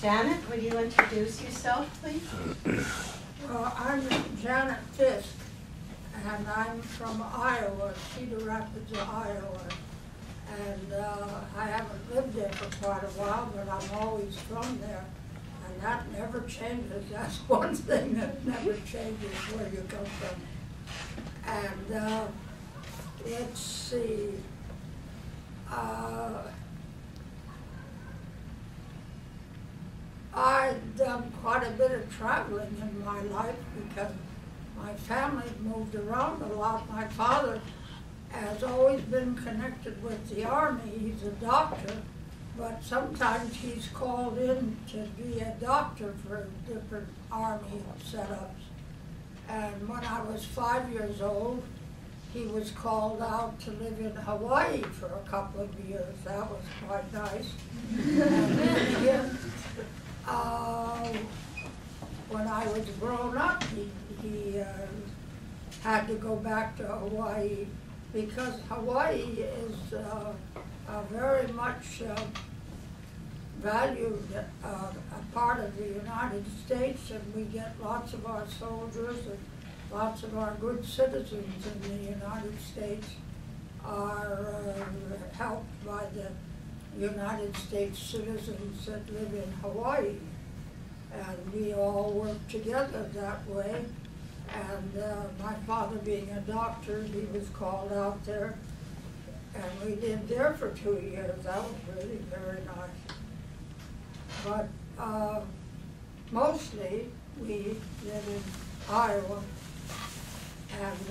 Janet, would you introduce yourself, please? I'm Janet Fiske, and I'm from Iowa, Cedar Rapids, Iowa. And I haven't lived there for quite a while, but I'm always from there. And that never changes. That's one thing that never changes, where you come from. And let's see. I've done quite a bit of traveling in my life because my family moved around a lot. My father has always been connected with the Army. He's a doctor, but sometimes he's called in to be a doctor for different Army setups. And when I was 5 years old, he was called out to live in Hawaii for a couple of years. That was quite nice. And then again, when I was grown up, he had to go back to Hawaii because Hawaii is very much valued a part of the United States, and we get lots of our soldiers and lots of our good citizens in the United States are helped by the United States citizens that live in Hawaii. And we all work together that way. And my father being a doctor, he was called out there. And we lived there for 2 years. That was really very nice. But mostly we live in Iowa. And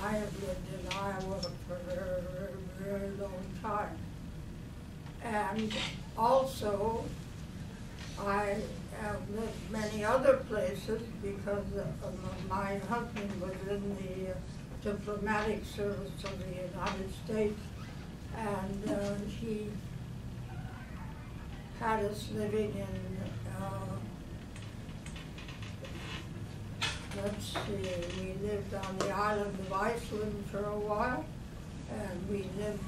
I have lived in Iowa for a very, very, very long time. And also, I have lived many other places because my husband was in the diplomatic service of the United States, and he had us living in, let's see, we lived on the island of Iceland for a while, and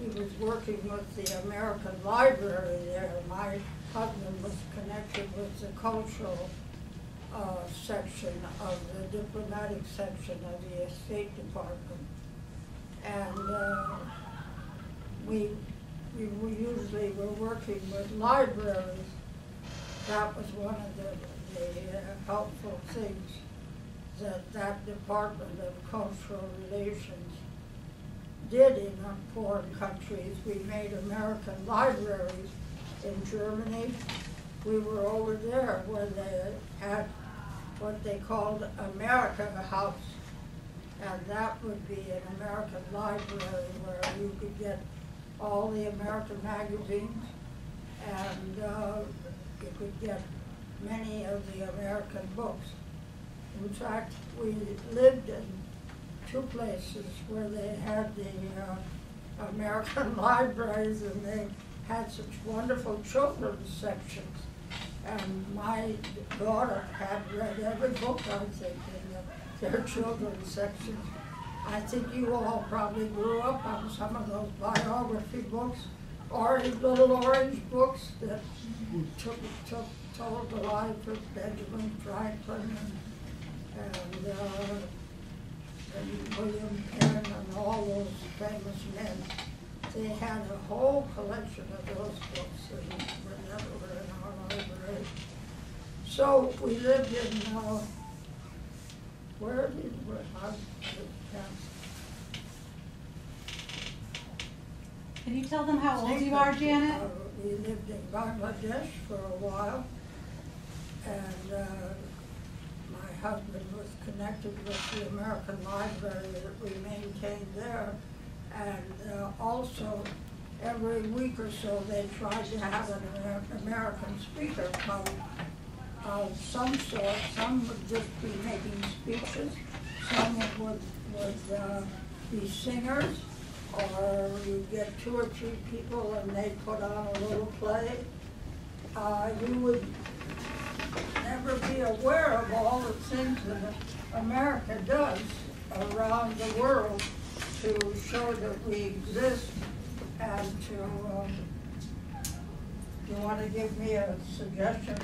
he was working with the American Library there. My husband was connected with the cultural section of the diplomatic section of the State Department. And we usually were working with libraries. That was one of the helpful things that Department of Cultural Relations did in foreign countries. We made American libraries in Germany. We were over there where they had what they called America House, and that would be an American library where you could get all the American magazines, and you could get many of the American books. In fact, we lived in 2 places where they had the American libraries, and they had such wonderful children's sections. And my daughter had read every book, I think, in their children's sections. I think you all probably grew up on some of those biography books, little orange books that told the life of Benjamin Franklin and William Penn and all those famous men. They had a whole collection of those books that were in our library. So we lived in, where did we live? Can you tell them how old you are, Janet? We lived in Bangladesh for a while, and my husband was connected with the American Library that we maintained there. And also, every week or so, they tried to have an American speaker come of some sort. Some would just be making speeches. Some would be singers, or you get 2 or 3 people and they put on a little play. You would never be aware of all the things that America does around the world to show that we exist and to You want to give me a suggestion?